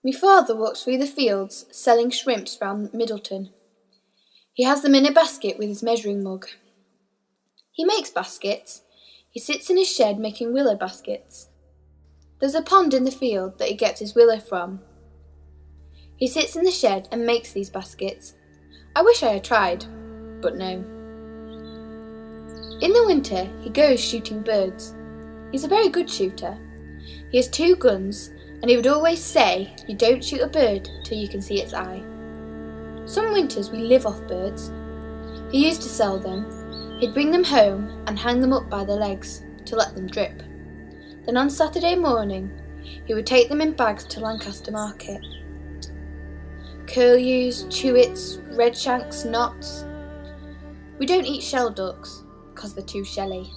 My father walks through the fields selling shrimps round Middleton. He has them in a basket with his measuring mug. He makes baskets. He sits in his shed making willow baskets. There's a pond in the field that he gets his willow from. He sits in the shed and makes these baskets. I wish I had tried, but no. In the winter, he goes shooting birds. He's a very good shooter. He has 2 guns, and he would always say, "You don't shoot a bird till you can see its eye." Some winters we live off birds. He used to sell them. He'd bring them home and hang them up by their legs to let them drip. Then on Saturday morning, he would take them in bags to Lancaster market. Curlews, chewits, redshanks, knots. We don't eat shell ducks because they're too shelly.